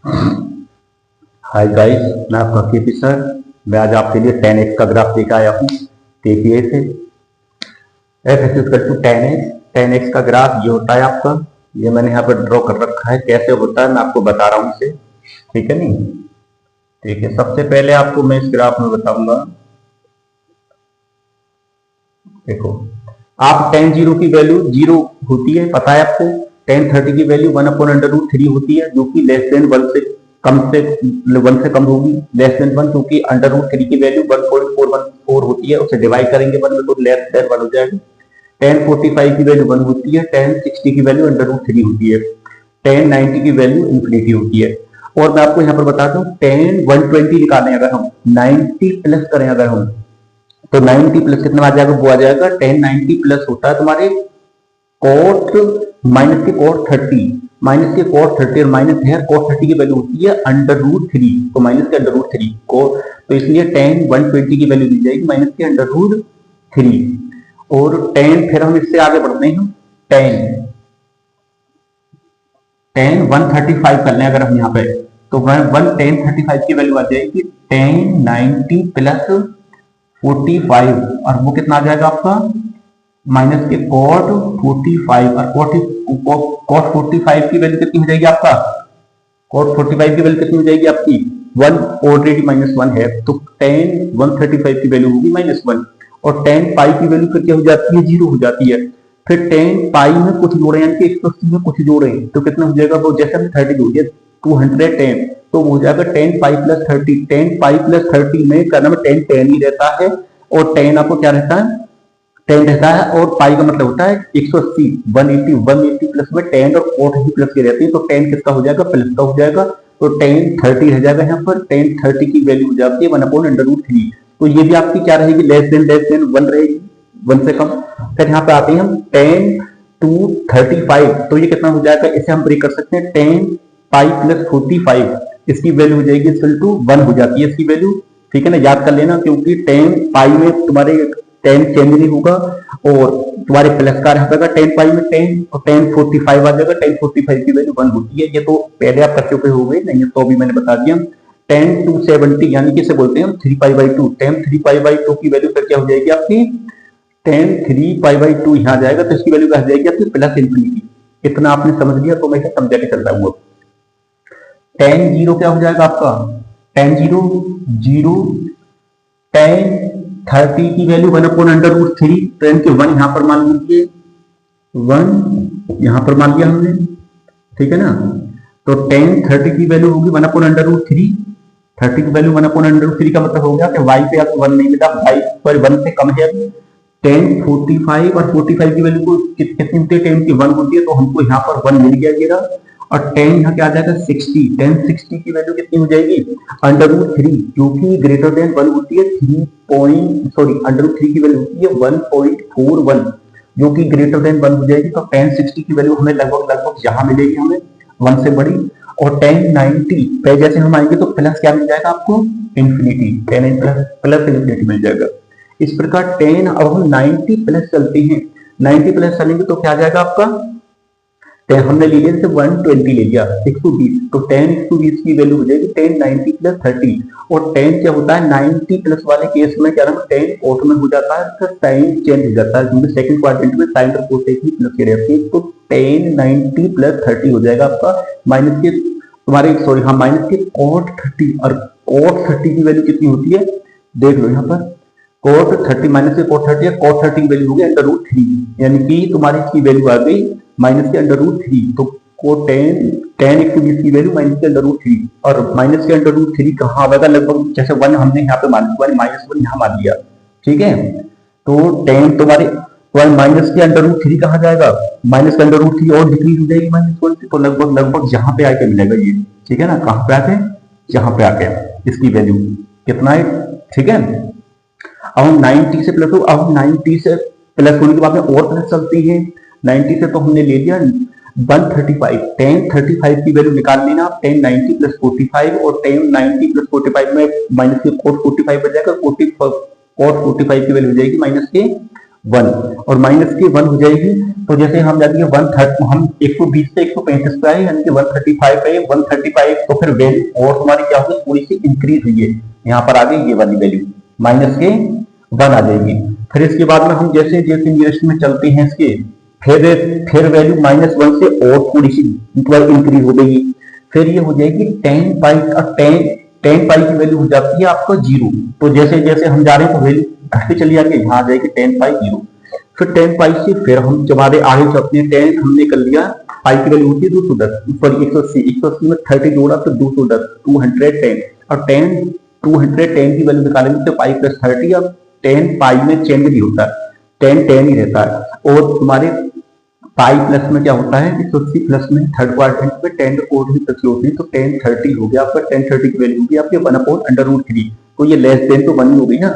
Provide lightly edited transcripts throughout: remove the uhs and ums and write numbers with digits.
Hi guys, मैं आपका KP sir. मैं आज आपके लिए 10x का ग्राफ लेकर आया हूँ। देखिए इसे f is equal to 10x। 10x का ग्राफ ये होता है आपका। ये मैंने यहाँ पर ड्रॉ कर रखा है, कैसे होता है मैं आपको बता रहा हूँ इसे। ठीक है नहीं? ठीक है, सबसे पहले आपको मैं इस ग्राफ में बताऊंगा। देखो, आप टेन जीरो की वैल्यू जीरो होती है, पता है आपको। टेन थर्टी की वैल्यू 1/√3 होती है, जो कि लेस देन 1 से कम होगी। लेस देन 1 क्योंकि √3 की वैल्यू 1.414 होती है, उसे डिवाइड करेंगे 1 में तो लेस देन 1 हो जाएगा। टेन 45 की वैल्यू 1 होती है। टेन 60 की वैल्यू √3 होती है। टेन 90 की वैल्यू इन्फिनिटी होती है। और मैं आपको यहाँ पर बता दूं, टेन 120 निकालें अगर हम, 90 प्लस करें अगर हम, तो 90 प्लस कितना आ जाएगा? वो आ जाएगा 1090 प्लस होता है तुम्हारे कोट माइनस के कोट 30, माइनस के कोट 30 और माइनस है कोट 30 की वैल्यू होती है √3, तो माइनस के √3 को, तो इसलिए 10 120 की वैल्यू दी जाएगी माइनस के √3। और 10 फिर हम इससे आगे बढ़ते हैं, 10 135 कर लें अगर हम यहाँ पे, तो 1035 की वैल्यू आ जाएगी 1090 प्लस 45, और वो कितना आ जाएगा आपका? माइनस के cot 45, और cot 45 की वैल्यू कितनी हो जाएगी आपका? cot 45 की वैल्यू कितनी हो जाएगी आपकी? 1 ऑलरेडी -1 है, तो 10 135 की वैल्यू होगी -1, और 10 पाई की वैल्यू फिर क्या हो जाती है? 0 हो जाती है। फिर 10 पाई में कुछ जोड़े, यानी कि 180 में कुछ जोड़े, तो कितना हो जाएगा? वो जैसे हमने 30 जोड़ दिया 210, तो हो जाएगा 10 पाई प्लस 30। 10 पाई प्लस 30 में क्या नाम है? 10 10 ही रहता है, और 10 आपको क्या रहता है? 10 रहता है, और पाई का मतलब होता है 180। 180 प्लस में 10 और कोट ही प्लस के रहती है, तो 10 किसका हो जाएगा? प्लस का हो जाएगा, तो 10 30 रह जाएगा। यहाँ पर 10 30 की वैल्यू हो जाती है 1/√3, तो ये भी आपकी क्या रहेगी? लेस देन 1 रहेगी, 1 से कम। फिर यहाँ पे आते हैं हम 10 to 35, तो ये कितना हो जाएगा? इसे हम ब्रेक कर सकते हैं, 10 पाई प्लस 45, इसकी वैल्यू हो जाएगी इक्वल टू 1 हो जाती है इसकी वैल्यू। ठीक है ना, याद कर लेना, क्योंकि 10 पाई में तुम्हारे 10 चेंज नहीं होगा, और तुम्हारे प्लस का रहेगा 10 पाई में 10, और 10 45 आ जाएगा। 10 45 की वैल्यू 1 होती है। ये तो पहले आप कर चुके हो गए, नहीं तो अभी मैंने बता दिया। 10 to 70 यानी कि इसे बोलते हैं हम 3π/2। 10 3π/2 की वैल्यू फिर क्या हो जाएगी आपकी? 10 3π/2 यहाँ आ जाएगा, तो इसकी वैल्यू क्या हो जाएगी आपकी? Plus infinity. इतना आपने समझ लिया, तो मैं इसे समझा के चल रहा हूँ। 10 0 क्या हो जाएगा आपका? 10 0 0। 10 30 की वैल्यू 1/√3, 10 के 1 यहाँ पर मान लीजिए, 1 यहाँ पर मान लिया हमने। ठीक है ना, तो 10 30 की वैल्यू होगी 1/√3। 30 की वैल्यू 1/√3 का मतलब हो गया कि y पे आपको 1 नहीं मिला, y पर 1 से कम है। 10 45 और 45 की वैल्यू को कितनी होती है? 10 की 1 होती है, तो हमको यहाँ पर 1 मिल गया मेरा। और 10 यहाँ क्या आ जाएगा? 60। 10 60 की वैल्यू कितनी हो जाएगी? √3, जो कि ग्रेटर देन 1 होती है। √3 की वैल्यू होती है 1.41, जो कि ग्रेटर देन 1 हो जाएगी। तो 10 60 की वैल्यू हमें लगभग यहाँ मिलेगी, हमें 1 से बड़ी। और 10 90 पे जैसे हम आएंगे तो प्लस क्या मिल जाएगा आपको? इन्फिनिटी। 10 प्लस इन्फिनिटी मिल जाएगा। इस प्रकार 10, अब हम 90 प्लस चलते हैं, 90 प्लस चलेंगे तो क्या आ जाएगा आपका? 10 हमने ले लिया, जैसे 120 ले लिया, 120, तो 10 120 की वैल्यू हो जाएगी 10 90 प्लस 30। और 10 क्या होता है? 90 प्लस वाले केस में क्या नाम है? 10 कोट में हो जाता है, तो साइन चेंज हो जाता है, क्योंकि सेकंड क्वाड्रेंट में साइन और कोट एक ही प्लस के रहते हैं। तो 10 90 प्लस 30 हो जाएगा आपका, माइनस के तुम्हारे हाँ माइनस के कोट 30। और कोट 30 की वैल्यू कितनी होती है? देख लो यहाँ पर, कोट 30 माइनस के कोट 30 है, कोट 30 की वैल्यू हो गई √3, यानी कि तुम्हारी इसकी वैल्यू आ गई माइनस के √3। तो कोट 10 120 की वैल्यू माइनस के √3, और माइनस के √3 कहाँ आएगा? लगभग जैसे 1 हमने यहाँ पे मान लिया, -1 यहाँ मान लिया। ठीक है, तो 10 तुम्हारे माइनस के √3 कहाँ जाएगा? माइनस के √3 और डिक्रीज हो जाएगी -1 से, तो लगभग यहाँ पे आके मिलेगा ये। ठीक है ना, कहाँ पे आके? यहाँ पे आके इसकी वैल्यू कितना है? ठीक है, अब हम 90 से प्लस, अब 90 से प्लस होने के बाद में और प्लस चलती है। 90 से तो हमने ले लिया 135, 10 35 की वैल्यू निकाल लेना आप, 10 90 प्लस 45, और 10 90 प्लस 45 में माइनस के कोट 45 बच जाएगा, कोट 45 की वैल्यू हो जाएगी माइनस के 1 और माइनस की 1 हो जाएगी। तो जैसे हम जाएंगे 130, हम 120 से 135 पे आए, यानी कि 135 पे 135, तो फिर वैल्यू और हमारी क्या होगी, थोड़ी सी इंक्रीज हुई है, यहाँ पर आ गई ये वाली वैल्यू माइनस के 1 आ जाएगी। फिर इसके बाद में हम जैसे जैसे नियरेस्ट में चलते हैं इसके, फिर वैल्यू -1 से और थोड़ी सी इंक्रीज हो गई। फिर ये हो जाएगी 10 पाई, 10 पाई की वैल्यू हो जाती है आपका 0। तो जैसे जैसे हम जा रहे हैं तो वैल्यू घटते चली जाएगी, यहाँ आ जाएगी 10 पाई 0। फिर 10 पाई से फिर हम जब आगे चलते हैं, 10 हमने कर लिया, पाई की वैल्यू होती है 210, सॉरी 180, 180 में 30 जोड़ा तो 210, 210, और 210 की वैल्यू निकालेंगे तो पाई प्लस 30। अब 10 पाई में चेंज नहीं होता है, 10 ही रहता है। और तुम्हारे पाई प्लस में क्या होता है, 180 प्लस में थर्ड क्वाड्रेंट में 10 कोड भी प्लस होती है, तो 1030 हो गया आपका। 1030 की वैल्यू होगी आपके 1/√3, तो ये लेस देन तो 1 ही हो गई ना।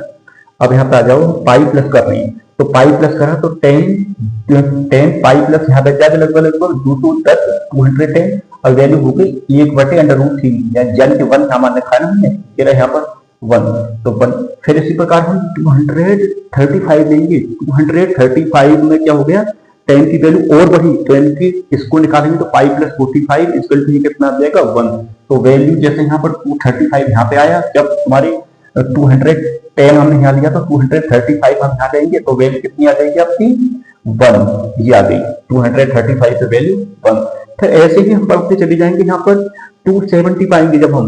अब यहाँ पे आ जाओ, पाई प्लस कर रहे हैं, तो पाई प्लस करा तो 10 पाई प्लस यहाँ बैठ जाएगा लगभग 210, 210, और वैल्यू हो गई 1/√3, यानी कि 1 सामान रखा है हमने, ये रहा यहाँ पर 1, तो 1। फिर इसी प्रकार हम 235 लेंगे, 235 में क्या हो गया, 10 की वैल्यू और बढ़ी, 10 की इसको निकालेंगे तो पाई प्लस 45 इसको कितना आ जाएगा 1। तो वैल्यू जैसे यहाँ पर 235 यहाँ पे आया, जब तुम्हारे 210 हमने यहाँ लिया तो 235 हम यहाँ लेंगे तो वैल्यू कितनी आ जाएगी आपकी 1, ये आ गई 235 पे वैल्यू 1। फिर ऐसे ही हम बढ़ते चले जाएंगे, यहाँ पर 270 पाएंगे जब हम,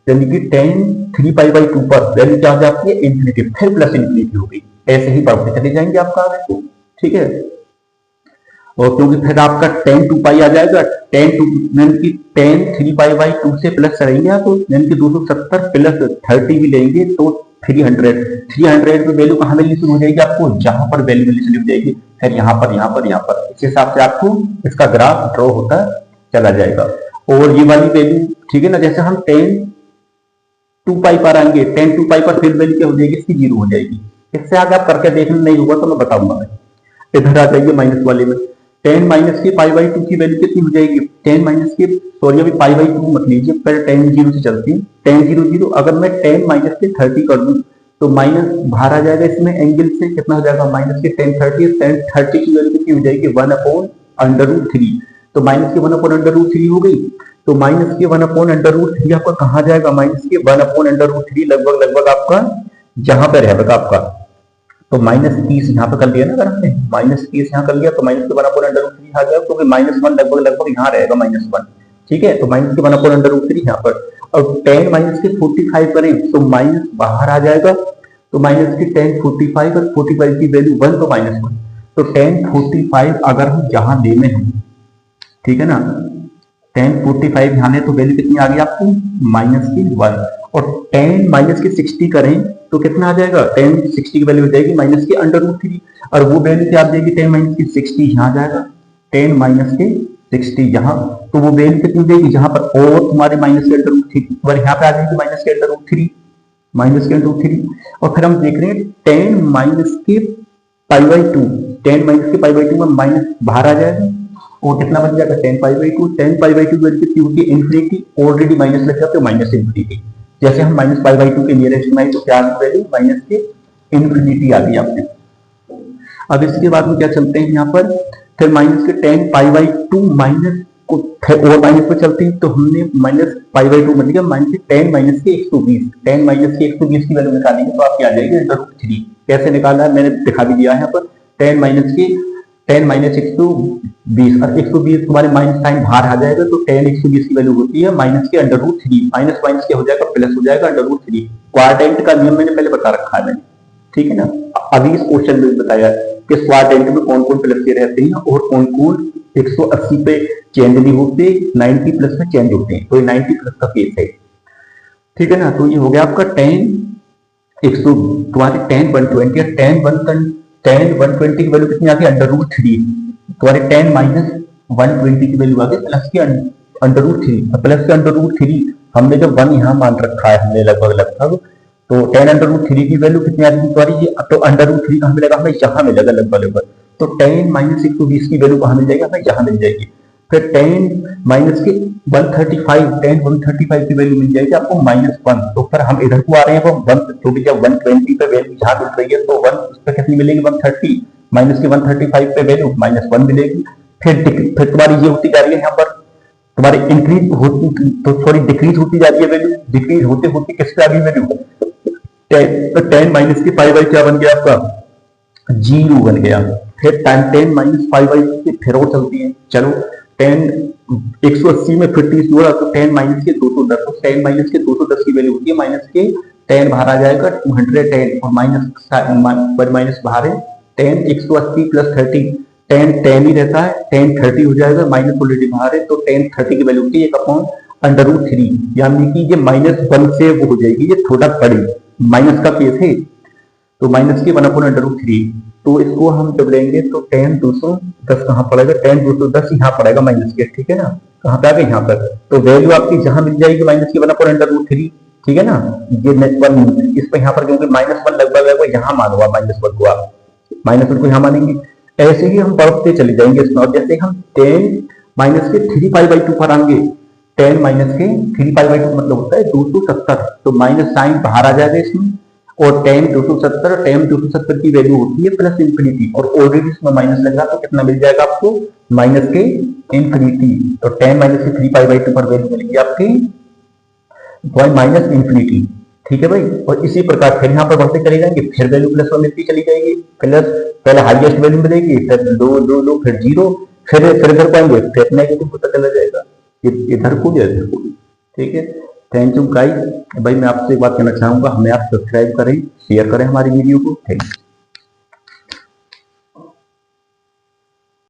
यानी कि 10 3π/2 पर वैल्यू क्या आ जाती है इंफिनिटी, फिर प्लस इंफिनिटी हो गई। ऐसे ही बढ़ते चले जाएंगे आपका आगे को, ठीक है। और क्योंकि फिर आपका 10 2π आ जाएगा, 10 3π/2 से प्लस करेंगे आप, यानी कि 270 प्लस 30 भी लेंगे तो 300 पे वैल्यू कहाँ मिलनी शुरू हो जाएगी आपको, जहां पर वैल्यू मिलनी शुरू हो जाएगी, फिर यहाँ पर यहाँ पर यहाँ पर, इस हिसाब से आपको इसका ग्राफ ड्रॉ होता चला जाएगा। और ये वाली वैल्यू, ठीक है ना, जैसे हम 10 2π पर आएंगे, 10 2π पर फिर वैल्यू क्या हो जाएगी इसकी 0 हो जाएगी। इससे आगे आप करके देखना नहीं होगा तो मैं बताऊंगा। इधर आ जाइए माइनस वाले में, 10 माइनस के π/2 की वैल्यू कितनी हो जाएगी, 10 माइनस के, सॉरी अभी π/2 मत लीजिए, पहले 10 0 से चलती है, 10 0 0। अगर मैं 10 माइनस के 30 कर दूं तो माइनस बाहर आ जाएगा, इसमें एंगल से कितना हो जाएगा, माइनस के 10 30, 10 30 की वैल्यू कितनी हो जाएगी 1/√3, तो माइनस के 1/√3 हो गई। तो माइनस के 1/√3 आपका कहाँ जाएगा, माइनस के 1/√3 लगभग लगभग आपका जहां पर रहेगा आपका, तो -30 यहाँ पे कर लिया ना, अगर हमने -30 यहाँ कर लिया तो माइनस के 1/√3 आ जाएगा, क्योंकि -1 लगभग लगभग यहाँ रहेगा -1, ठीक है। तो माइनस के 1/√3 यहाँ पर, और 10 माइनस के 45 करें तो माइनस बाहर आ जाएगा, तो माइनस के 10 45 और 45 की वैल्यू 1 तो -1, तो 10 45 अगर हम यहाँ ले में हम, ठीक है ना, 10 45 यहाँ ले तो वैल्यू कितनी आ गई आपकी -1, और 10 माइनस के 60 करें तो कितना आ जाएगा, 10 60 की वैल्यू हो जाएगी माइनस के √3, और वो वैल्यू क्या आ जाएगी 10 माइनस के 60 यहाँ जाएगा, 10 माइनस के 60 यहाँ, तो वो वैल्यू कितनी हो जाएगी जहां पर, और तुम्हारे माइनस के √3 और यहाँ पे आ जाएगी माइनस के √3, और फिर हम देख रहे हैं 10 माइनस के π/2, 10 माइनस के π/2 में माइनस बाहर आ जाएगा, और कितना बन जाएगा 10 π/2, 10 π/2 वैल्यू कितनी होगी इंफिनिटी, ऑलरेडी माइनस लग जाते हो माइनस इंफिनिटी, जैसे हम माइनस π/2 के नियरेस्ट में आए तो क्या वैल्यू माइनस के इंफिनिटी आ गई आपने। अब इसके बाद में क्या चलते हैं यहाँ पर, फिर माइनस के 10 π/2 माइनस को और माइनस पर चलते हैं, तो हमने माइनस π/2 बन गया माइनस के 10 माइनस के 120, 10 माइनस के 120 की वैल्यू निकालेंगे तो आपकी आ जाएगी √3। कैसे निकाला है मैंने दिखा भी दिया है यहाँ पर, 10 माइनस 120, और 120 तुम्हारे माइनस साइन बाहर आ जाएगा, तो 10 120 की वैल्यू होती है माइनस के √3, माइनस माइनस क्या हो जाएगा प्लस हो जाएगा √3। क्वाड्रेंट का नियम मैंने पहले बता रखा है मैंने, ठीक है ना, अभी इस क्वेश्चन में बताया कि क्वाड्रेंट में कौन कौन प्लस के रहते हैं और कौन कौन 180 पे चेंज नहीं होते, 90 प्लस में चेंज होते हैं, तो ये 90 प्लस का केस है, ठीक है ना। तो ये हो गया आपका 10 तुम्हारे 10 120, 10 120 की वैल्यू कितनी आ गई √3, तुम्हारे 10 माइनस 120 की वैल्यू आ गई प्लस के √3, प्लस के √3 हमने जब 1 यहाँ मान रखा है हमने लगभग, तो 10 √3 की वैल्यू कितनी आ रही है, तो √3 कहाँ मिलेगा हमें, यहाँ मिलेगा लगभग, तो 10 माइनस 120 की वैल्यू कहाँ मिल जाएगी हमें, यहाँ मिल जाएगी। फिर टेन माइनस के 135, टेन 135 की वैल्यू मिल जाएगी आपको -1। तो फिर हम इधर को आ रहे हैं वो 1, क्योंकि जब 120 पे वैल्यू जहां मिल रही है तो 1 उस पर कितनी मिलेगी 130, माइनस के 135 पे वैल्यू -1 मिलेगी। फिर तुम्हारी ये होती जा रही है यहाँ पर तुम्हारी इंक्रीज होती, तो सॉरी डिक्रीज होती जा रही है वैल्यू, डिक्रीज होते होते किस पे आ गई वैल्यू 10, तो 10 माइनस की 5 क्या बन गया आपका 0 बन गया। फिर 10 माइनस 5 फिर और चलती है, चलो 10 180 में 50 जोड़ा तो 10 माइनस के 210, तो 10 माइनस के 210 की वैल्यू होती है माइनस के 10 बाहर आ जाएगा 210 और माइनस बाहर है 10, 180 प्लस 30, 10 ही रहता है, 10 30 हो जाएगा, माइनस ऑलरेडी बाहर है तो 10 30 की वैल्यू होती है 1/√3, यानी कि ये -1 से वो हो जाएगी, ये थोड़ा बड़ी माइनस का केस है तो माइनस की 1/√3। तो इसको हम जब लेंगे तो 10 210 कहाँ पड़ेगा, 10 210 यहाँ पड़ेगा माइनस के, ठीक है ना, कहाँ पे आ गए यहाँ पर। तो वैल्यू आपकी जहां मिल जाएगी माइनस की 1/√3, ठीक है ना, ये -1 इस पे यहाँ पर क्योंकि -1 लगभग यहाँ मानो आप -1 को, आप -1 को यहाँ मानेंगे। ऐसे ही हम बढ़ते चले जाएंगे इसमें, और जैसे हम 10 माइनस के 3π/2 पर आएंगे, 10 माइनस के 3π/2 मतलब होता है 270, तो माइनस साइन बाहर आ जाएगा इसमें, और 10 270 की वैल्यू होती है प्लस इंफिनिटी, और ऑलरेडी इसमें माइनस लग रहा तो कितना मिल जाएगा आपको माइनस के इंफिनिटी। तो 10 माइनस के 3π/2 पर वैल्यू मिलेगी आपकी माइनस इंफिनिटी, ठीक है भाई। और इसी प्रकार फिर यहाँ पर बढ़ते चले जाएंगे, फिर वैल्यू प्लस में मिलती चली जाएगी, प्लस पहले हाईएस्ट वैल्यू मिलेगी, फिर लो फिर 0, फिर इधर पाएंगे फिर नेगेटिव होता चला जाएगा, इधर को इधर को, ठीक है। Thank you guys. भाई मैं आपसे एक बात कहना चाहूंगा, हमें आप सब्सक्राइब करें, शेयर करें हमारी वीडियो को, थैंक यू।